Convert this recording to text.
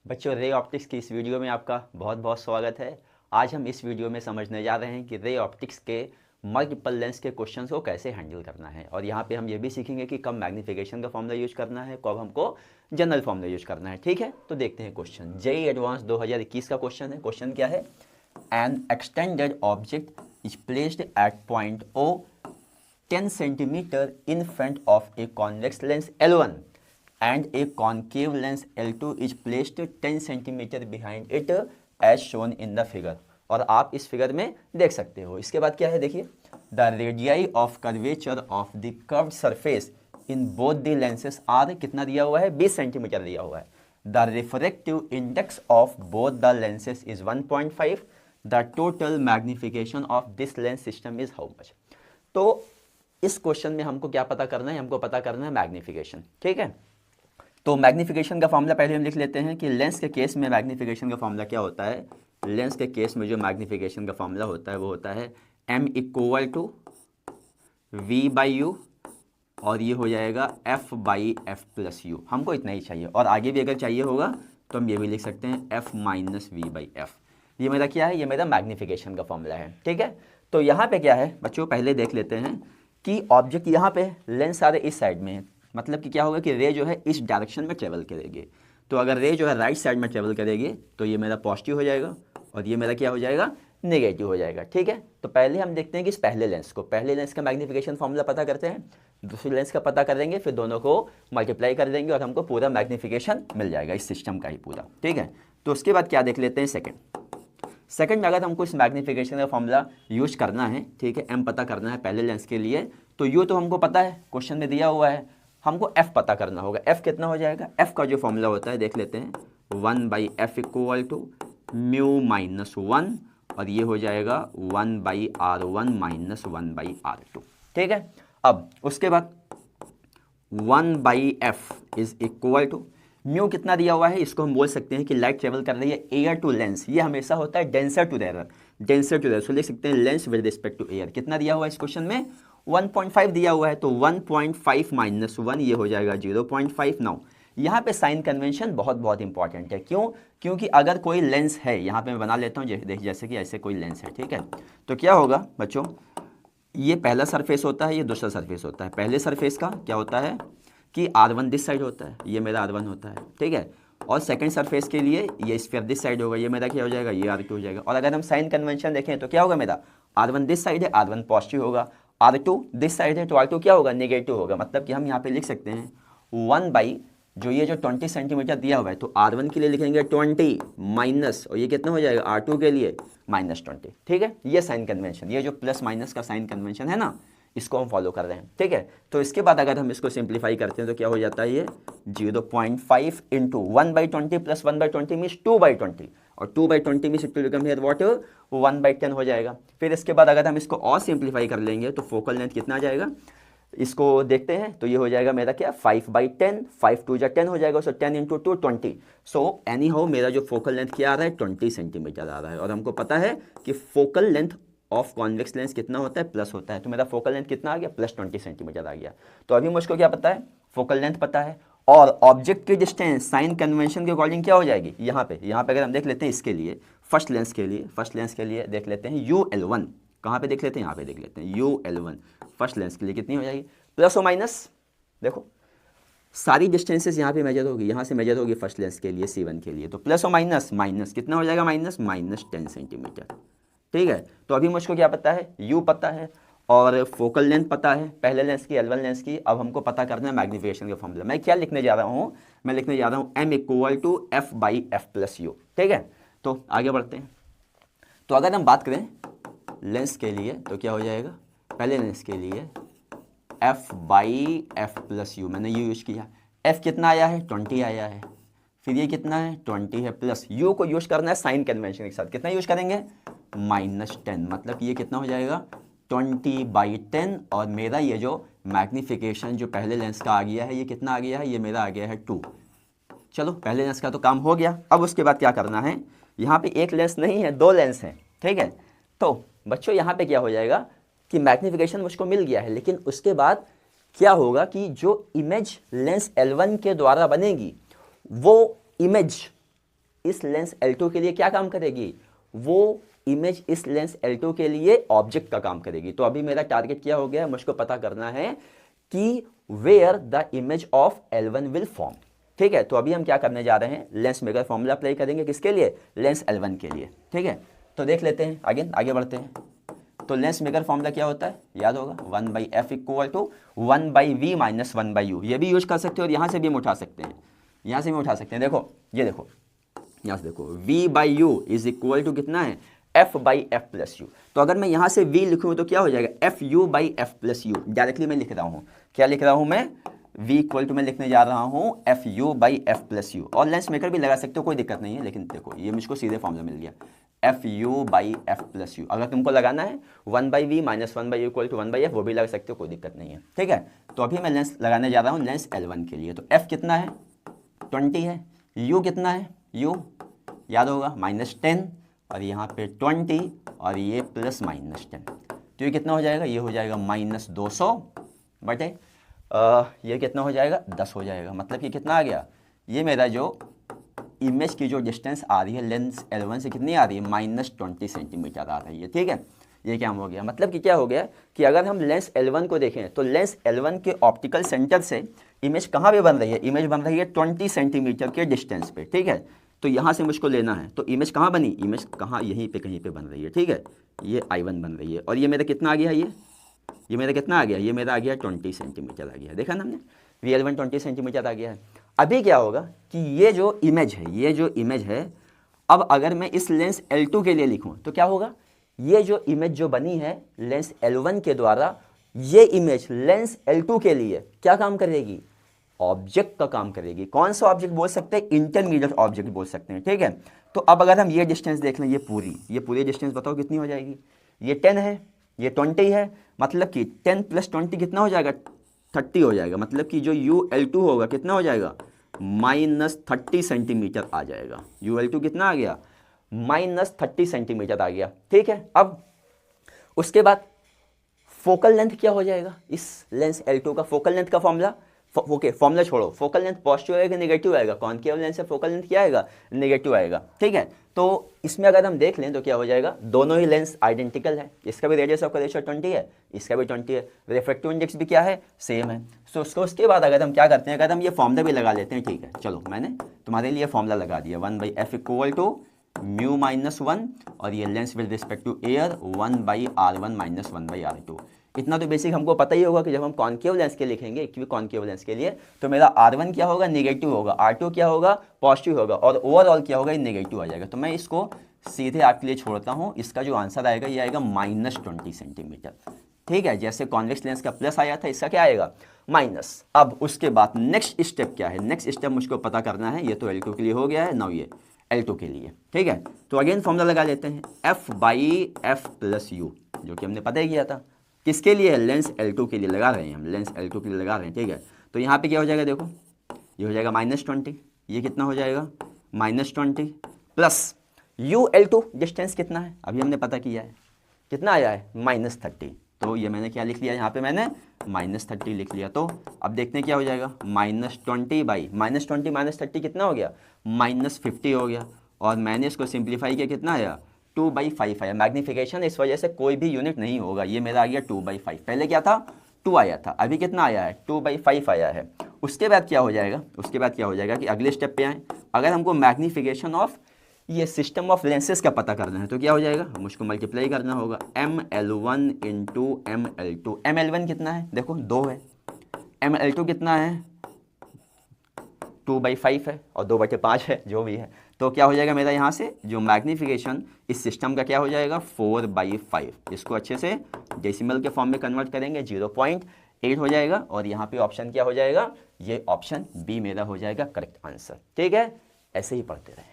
बच्चों, ray optics की इस वीडियो में आपका बहुत बहुत स्वागत है। आज हम इस वीडियो में समझने जा रहे हैं कि रे ऑप्टिक्स के मल्टीपल लेंस के क्वेश्चंस को कैसे हैंडल करना है। और यहाँ पे हम ये भी सीखेंगे कि कब मैग्नीफिकेशन का फॉर्मूला यूज करना है, कब हमको जनरल फॉर्मूला यूज करना है। ठीक है, तो देखते हैं क्वेश्चन। जेईई एडवांस 2021 का क्वेश्चन है। क्वेश्चन क्या है? An extended object is placed at point O 10 centimetre in front of a convex lens L1 and a concave lens L2 is placed 10 centimetre behind it as shown in the figure। और आप इस figure में देख सकते हो। इसके बाद क्या है, देखिए, the radii of curvature of the curved surface in both the lenses are, कितना दिया हुआ है? 20 सेंटीमीटर दिया हुआ है। The refractive index of both the lenses is 1.5। The total magnification of this lens system is how much. तो इस question में हमको क्या पता करना है? हमको पता करना है मैग्नीफिकेशन। ठीक है, तो मैग्नीफिकेशन का फॉर्मूला पहले हम लिख लेते हैं कि लेंस के केस में मैग्नीफिकेशन का फॉर्मूला क्या होता है। लेंस के केस में जो मैग्नीफिकेशन का फॉर्मूला होता है वो होता है m equal to v by u, और ये हो जाएगा f by f plus u. हमको इतना ही चाहिए, और आगे भी अगर चाहिए होगा तो हम ये भी लिख सकते हैं f minus v by f. ये मेरा क्या है? ये मेरा मैग्नीफिकेशन का फॉर्मूला है। ठीक है, तो यहाँ पे क्या है बच्चों, पहले देख लेते हैं कि ऑब्जेक्ट यहाँ पे लेंस सारे इस साइड में है। मतलब कि क्या होगा कि रे जो है इस डायरेक्शन में ट्रेवल करेगी। तो अगर रे जो है राइट साइड में ट्रेवल करेगी तो ये मेरा पॉजिटिव हो जाएगा और ये मेरा क्या हो जाएगा? नेगेटिव हो जाएगा। ठीक है, तो पहले हम देखते हैं कि इस पहले लेंस का मैग्नीफिकेशन फॉर्मूला पता करते हैं। दूसरे लेंस का पता कर देंगे, फिर दोनों को मल्टीप्लाई कर देंगे और हमको पूरा मैग्नीफिकेशन मिल जाएगा इस सिस्टम का ही पूरा। ठीक है, तो उसके बाद क्या देख लेते हैं? सेकंड में अगर हमको इस मैग्नीफिकेशन का फॉर्मूला यूज करना है, ठीक है, एम पता करना है पहले लेंस के लिए, तो यू तो हमको पता है, क्वेश्चन में दिया हुआ है। हमको एफ पता करना होगा। एफ कितना हो जाएगा? एफ का जो फॉर्मूला होता है देख लेते हैं, 1 by f equal to mu minus 1, और ये हो जाएगा 1 by r one minus 1 by r two. ठीक है, अब उसके बाद 1 by f is equal to mu कितना दिया हुआ है, इसको हम बोल सकते हैं कि लाइट ट्रेवल कर रही है एयर टू लेंस। ये हमेशा होता है डेंसर टू रेयर, सो लिख सकते हैं lens with respect to air. कितना दिया हुआ है इस क्वेश्चन में? 1.5 दिया हुआ है, तो 1.5 माइनस 1 ये हो जाएगा 0.5। नाउ यहाँ पे साइन कन्वेंशन बहुत बहुत इंपॉर्टेंट है। क्यों? क्योंकि अगर कोई लेंस है, यहाँ पे मैं बना लेता हूँ, जैसे कि ऐसे कोई लेंस है। ठीक है, तो क्या होगा बच्चों, ये पहला सरफेस होता है, ये दूसरा सरफेस होता है। पहले सरफेस का क्या होता है कि R1 दिस साइड होता है, ये मेरा R1 होता है। ठीक है, और सेकंड सरफेस के लिए ये स्फीयर दिस साइड होगा, ये मेरा क्या हो जाएगा? ये R2 हो जाएगा। और अगर हम साइन कन्वेंशन देखें तो क्या होगा? मेरा R1 दिस साइड है, R1 पॉजिटिव होगा। R2 दिस साइड है तो R2 क्या होगा? नेगेटिव होगा। मतलब कि हम यहाँ पे लिख सकते हैं 1 बाई जो ये जो 20 सेंटीमीटर दिया हुआ है, तो R1 के लिए लिखेंगे 20 माइनस, और ये कितना हो जाएगा? R2 के लिए माइनस 20। ठीक है, ये साइन कन्वेंशन, ये जो प्लस माइनस का साइन कन्वेंशन है ना, इसको हम फॉलो कर रहे हैं। ठीक है, तो इसके बाद अगर हम इसको सिंप्लीफाई करते हैं तो क्या हो जाता है? ये 0.5 इंटू 1/20 प्लस 1/20 मीन्स 2/20, और 2/20 means it will become here what? 1/10 हो जाएगा। फिर इसके बाद अगर हम इसको और सिंप्लीफाई कर लेंगे तो फोकल लेंथ कितना आ जाएगा? इसको देखते हैं, तो ये हो जाएगा मेरा क्या? 5/10, 5 2 10 हो जाएगा, सो 10 इंटू 2 20। सो एनी हाउ मेरा जो फोकल लेंथ क्या आ रहा है? 20 सेंटीमीटर आ रहा है। और हमको पता है कि focal length of convex lens कितना होता है? प्लस होता है। तो मेरा फोकल लेंथ कितना आ गया? प्लस 20 सेंटीमीटर आ गया। तो अभी मुझको क्या पता है? फोकल लेंथ पता है, और ऑब्जेक्ट की डिस्टेंस साइन कन्वेंशन के अकॉर्डिंग क्या हो जाएगी? यहाँ पे अगर हम देख लेते हैं इसके लिए, फर्स्ट लेंस के लिए देख लेते हैं UL1। कहाँ पे देख लेते हैं? यहाँ पे देख लेते हैं UL1। फर्स्ट लेंस के लिए कितनी हो जाएगी? प्लस और माइनस, देखो सारी डिस्टेंसेस यहाँ पे मेजर होगी, यहाँ से मेजर होगी फर्स्ट लेंस के लिए C1 के लिए, तो प्लस और माइनस कितना हो जाएगा? Minus 10 centimetre. ठीक है, तो अभी मुझको क्या पता है? U पता है और फोकल लेंथ पता है पहले लेंस की, L1 लेंस की। अब हमको पता करना है मैग्नीफिकेशन का फॉर्मूला। मैं क्या लिखने जा रहा हूँ? मैं लिखने जा रहा हूँ M equal to F by f plus u. ठीक है, तो आगे बढ़ते हैं। तो अगर हम बात करें लेंस के लिए तो क्या हो जाएगा? पहले लेंस के लिए F by f plus you, मैंने यू यूज किया। F कितना आया है? 20 आया है। फिर ये कितना है? 20 है, प्लस यू को यूज करना है साइन कन्वेंशन के साथ। कितना यूज करेंगे? -10। मतलब कि ये कितना हो जाएगा? 20/10। और मेरा ये जो मैग्नीफिकेशन जो पहले लेंस का आ गया है, ये कितना आ गया है? ये मेरा आ गया है 2। चलो, पहले लेंस का तो काम हो गया। अब उसके बाद क्या करना है? यहाँ पे एक लेंस नहीं है, 2 लेंस हैं। ठीक है, तो बच्चों यहाँ पे क्या हो जाएगा कि मैग्नीफिकेशन मुझको मिल गया है, लेकिन उसके बाद क्या होगा कि जो इमेज लेंस L1 के द्वारा बनेगी, वो इमेज इस लेंस L2 के लिए क्या काम करेगी, वो इमेज इस लेंस L2 के लिए ऑब्जेक्ट का काम करेगी। तो अभी मेरा टारगेट क्या हो गया, मुझको पता करना है कि where the image of L1 will form. ठीक है, तो अभी हम क्या करने जा रहे हैं, लेंस मेकर फॉर्मूला अप्लाई करेंगे, किसके लिए, लेंस L1 के लिए। ठीक है, तो देख लेते हैं, आगे बढ़ते हैं। तो लेंस मेकर फॉर्मूला क्या होता है, याद होगा, 1/f equal to 1/v minus 1/u। ये भी यूज कर सकते हो और यहाँ से भी हम उठा सकते हैं, यहाँ से भी उठा सकते हैं। देखो ये देखो, यहाँ से देखो, v/u इज इक्वल टू कितना है, f/f प्लस u। तो अगर मैं यहाँ से v लिखूँ तो क्या हो जाएगा, fu/f प्लस u। डायरेक्टली मैं लिख रहा हूँ, क्या लिख रहा हूँ मैं, v इक्वल टू मैं लिखने जा रहा हूँ fu/f प्लस u। और लेंस मेकर भी लगा सकते हो, कोई दिक्कत नहीं है, लेकिन देखो ये मुझको सीधे फॉर्मूला मिल गया, fu/f प्लस u। अगर तुमको लगाना है 1/v minus 1/u equal to 1/f, वो भी लगा सकते हो, कोई दिक्कत नहीं है। ठीक है, तो अभी मैं लेंस लगाने जा रहा हूँ लेंस L1 के लिए। तो f कितना है, 20 है, u कितना है, u याद होगा -10, और यहाँ पे 20, और ये प्लस -10। तो ये कितना हो जाएगा, ये हो जाएगा -200 बटे ये कितना हो जाएगा, 10 हो जाएगा। मतलब कि कितना आ गया, ये मेरा जो इमेज की जो डिस्टेंस आ रही है लेंस L1 से कितनी आ रही है, -20 सेंटीमीटर आ रही है। ठीक है, ये क्या हो गया, मतलब कि क्या हो गया कि अगर हम लेंस L1 को देखें तो लेंस L1 के ऑप्टिकल सेंटर से इमेज कहाँ पे बन रही है, इमेज बन रही है 20 सेंटीमीटर के डिस्टेंस पे। ठीक है, तो यहाँ से मुझको लेना है, तो इमेज कहाँ बनी, इमेज कहाँ, यहीं पे कहीं पे बन रही है। ठीक है, ये I1 बन रही है, और ये मेरा कितना आ गया, ये मेरा कितना आ गया, ये मेरा आ गया 20 सेंटीमीटर आ गया। देखा ना हमने, VL1 20 सेंटीमीटर आ गया है। अभी क्या होगा कि ये जो इमेज है, अब अगर मैं इस लेंस L2 के लिए लिखूं तो क्या होगा, ये जो इमेज जो बनी है लेंस L1 के द्वारा, ये इमेज लेंस L2 के लिए क्या काम करेगी, ऑब्जेक्ट का काम करेगी। कौन सा ऑब्जेक्ट बोल सकते हैं, इंटरमीडिएट ऑब्जेक्ट बोल सकते हैं। ठीक है, तो अब अगर हम ये डिस्टेंस देख लें, ये पूरी डिस्टेंस बताओ कितनी हो जाएगी, ये 10 है, ये 20 है, मतलब कि 10 + 20 कितना हो जाएगा, 30 हो जाएगा। मतलब कि जो UL2 होगा कितना हो जाएगा, -30 सेंटीमीटर आ जाएगा। UL2 कितना आ गया, -30 सेंटीमीटर आ गया। ठीक है, अब उसके बाद फोकल लेंथ क्या हो जाएगा, इस लेंस L2 का फोकल लेंथ का फॉर्मूला, ओके फॉर्मूला छोड़ो, फोकल लेंथ पॉजिटिव आएगा नेगेटिव आएगा, कॉनकेव लेंस से फोकल लेंथ क्या आएगा, नेगेटिव आएगा। ठीक है, तो इसमें अगर हम देख लें तो क्या हो जाएगा, दोनों ही लेंस आइडेंटिकल है, इसका भी रेडियस ऑफ कर्वेचर 20 है, इसका भी 20 है, रिफ्रैक्टिव इंडेक्स भी क्या है, सेम है। सो उसके बाद अगर हम क्या करते हैं, अगर हम ये फॉर्मूला भी लगा लेते हैं, ठीक है, चलो मैंने तुम्हारे लिए फॉर्मूला लगा दिया, 1/f इक्वल टू म्यू -1, और ये lens with respect to air 1/r1 minus 1/r2। इतना तो बेसिक हमको पता ही होगा कि जब हम कॉनकेव लेंस के लिखेंगे, क्योंकि कॉनकेव लेंस के लिए, तो मेरा R1 क्या होगा, नेगेटिव होगा, R2 क्या होगा, पॉजिटिव होगा, और ओवरऑल क्या होगा, ये नेगेटिव आ जाएगा। तो मैं इसको सीधे आपके लिए छोड़ता हूँ, इसका जो आंसर आएगा ये आएगा -20 सेंटीमीटर। ठीक है, जैसे कॉन्वेक्स लेंस का प्लस आया था, इसका क्या आएगा, माइनस। अब उसके बाद नेक्स्ट स्टेप क्या है, नेक्स्ट स्टेप मुझको पता करना है, ये तो L2 के लिए हो गया है, नाउ ये L2 के लिए। ठीक है, तो अगेन फॉर्मूला लगा लेते हैं, f/f प्लस u, जो कि हमने पता ही किया था, किसके लिए, लेंस L2 के लिए लगा रहे हैं हम, लेंस L2 के लिए लगा रहे हैं। ठीक है, तो यहाँ पे क्या हो जाएगा, देखो ये हो जाएगा -20, ये कितना हो जाएगा, -20 प्लस UL2 डिस्टेंस कितना है, अभी हमने पता किया है, कितना आया है, -30। तो ये मैंने क्या लिख लिया, यहाँ पे मैंने -30 लिख लिया। तो अब देखते हैं क्या हो जाएगा, -20 बाई -20 -30 कितना हो गया, -50 हो गया, और मैंने इसको सिंप्लीफाई किया, कितना आया, 2/5 आया। मैग्नीफिकेशन इस वजह से कोई भी यूनिट नहीं होगा, ये मेरा आ गया 2/5, पहले क्या था 2 आया था, अभी कितना आया है, 2/5 आया है। उसके बाद क्या हो जाएगा, कि अगले स्टेप पे आए, अगर हमको मैग्नीफिकेशन ऑफ ये सिस्टम ऑफ लेंसेज का पता करना है तो क्या हो जाएगा, मुझको मल्टीप्लाई करना होगा, ML1 इंटू ML2। ML1 कितना है, देखो 2 है, ML2 कितना है, 2/5 है, और 2/5 है, जो भी है। तो क्या हो जाएगा मेरा यहाँ से जो मैग्नीफिकेशन इस सिस्टम का क्या हो जाएगा, 4/5। इसको अच्छे से डेसिमल के फॉर्म में कन्वर्ट करेंगे, 0.8 हो जाएगा, और यहाँ पे ऑप्शन क्या हो जाएगा, ये ऑप्शन बी मेरा हो जाएगा करेक्ट आंसर। ठीक है, ऐसे ही पढ़ते रहें।